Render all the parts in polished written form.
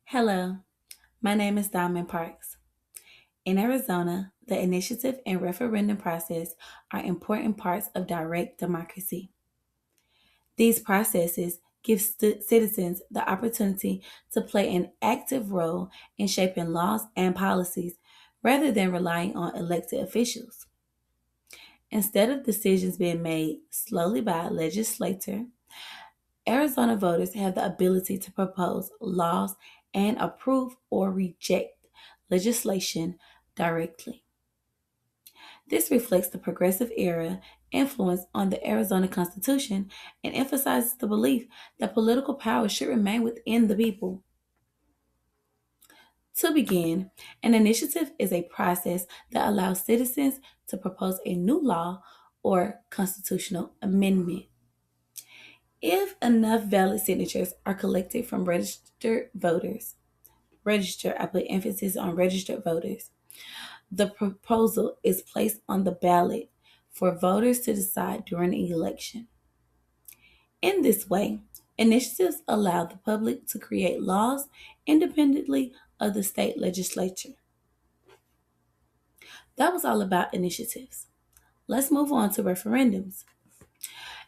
Hello, my name is Diamond Parks. In Arizona, the initiative and referendum process are important parts of direct democracy. These processes give citizens the opportunity to play an active role in shaping laws and policies rather than relying on elected officials. Instead of decisions being made slowly by a legislator, Arizona voters have the ability to propose laws and approve or reject legislation directly. This reflects the progressive era influence on the Arizona Constitution and emphasizes the belief that political power should remain within the people. To begin, an initiative is a process that allows citizens to propose a new law or constitutional amendment. If enough valid signatures are collected from registered voters, I put emphasis on registered voters, the proposal is placed on the ballot for voters to decide during the election. In this way, initiatives allow the public to create laws independently of the state legislature. That was all about initiatives. Let's move on to referendums.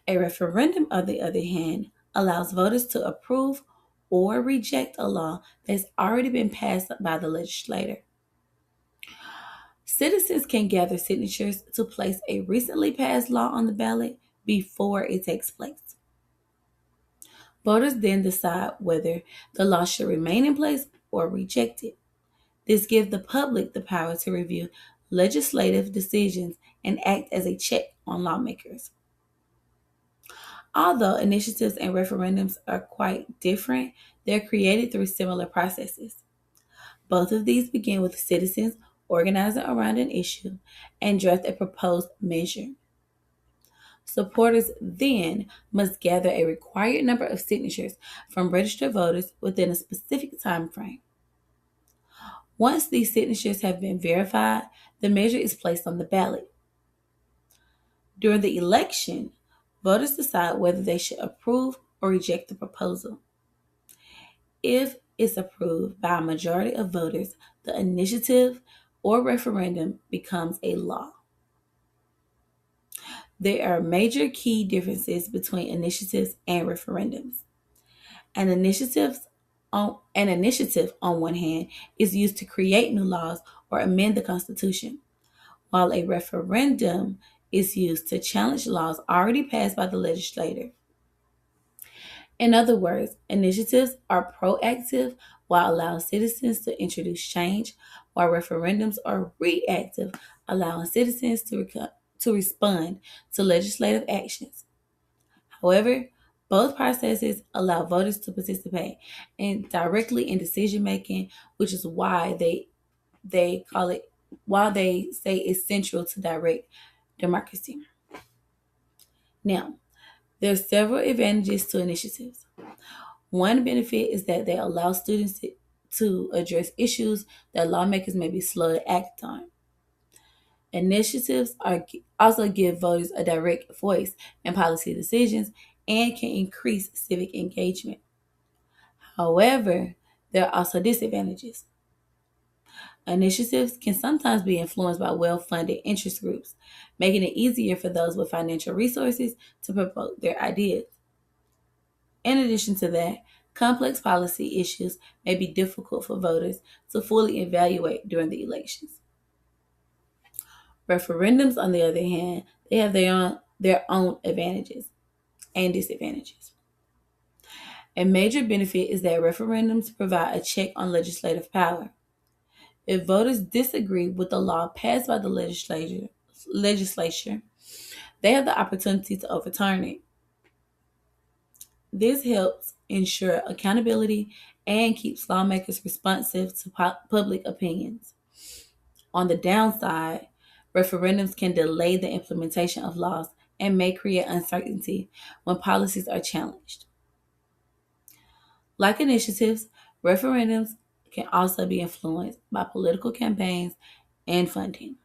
A referendum, on the other hand, allows voters to approve or reject a law that's already been passed by the legislator. Citizens can gather signatures to place a recently passed law on the ballot before it takes place. Voters then decide whether the law should remain in place or reject it. This gives the public the power to review legislative decisions and act as a check on lawmakers. Although initiatives and referendums are quite different, they're created through similar processes. Both of these begin with citizens organizing around an issue and draft a proposed measure. Supporters then must gather a required number of signatures from registered voters within a specific time frame. Once these signatures have been verified, the measure is placed on the ballot. During the election, voters decide whether they should approve or reject the proposal. If it's approved by a majority of voters, the initiative or referendum becomes a law. There are major key differences between initiatives and referendums. An initiative, on one hand, is used to create new laws or amend the Constitution, while a referendum is used to challenge laws already passed by the legislature. In other words, initiatives are proactive while allowing citizens to introduce change, while referendums are reactive, allowing citizens to respond to legislative actions. However, both processes allow voters to participate directly in decision making, which is why they call it why they say it's central to direct democracy. Now, there are several advantages to initiatives. One benefit is that they allow students to address issues that lawmakers may be slow to act on. Also give voters a direct voice in policy decisions and can increase civic engagement. However, there are also disadvantages. Initiatives can sometimes be influenced by well funded interest groups, making it easier for those with financial resources to promote their ideas. In addition to that, complex policy issues may be difficult for voters to fully evaluate during the elections. Referendums, on the other hand, they have their own advantages and disadvantages. A major benefit is that referendums provide a check on legislative power. If voters disagree with the law passed by the legislature, they have the opportunity to overturn it. This helps ensure accountability and keeps lawmakers responsive to public opinions. On the downside, referendums can delay the implementation of laws and may create uncertainty when policies are challenged. Like initiatives, referendums can also be influenced by political campaigns and funding.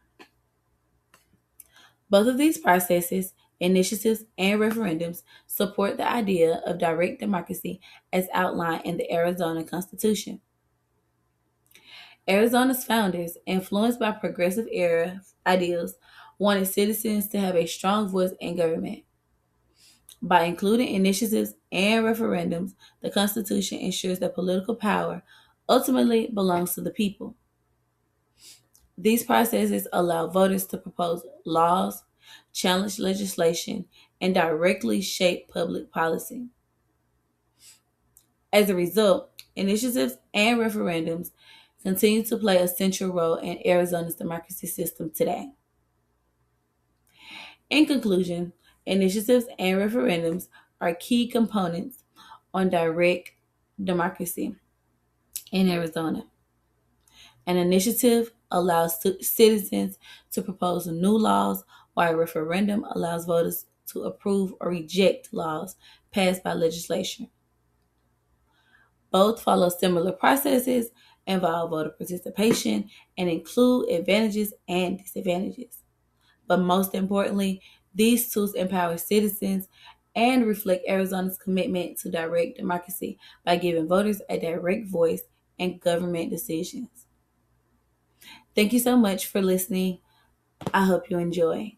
Both of these processes, initiatives and referendums, support the idea of direct democracy as outlined in the Arizona Constitution. Arizona's founders, influenced by progressive era ideals, wanted citizens to have a strong voice in government. By including initiatives and referendums, the Constitution ensures that political power ultimately belongs to the people. These processes allow voters to propose laws, challenge legislation, and directly shape public policy. As a result, initiatives and referendums continue to play a central role in Arizona's democracy system today. In conclusion, initiatives and referendums are key components on direct democracy in Arizona. An initiative allows citizens to propose new laws, while a referendum allows voters to approve or reject laws passed by legislation. Both follow similar processes, involve voter participation, and include advantages and disadvantages. But most importantly, these tools empower citizens and reflect Arizona's commitment to direct democracy by giving voters a direct voice in government decisions. Thank you so much for listening. I hope you enjoy.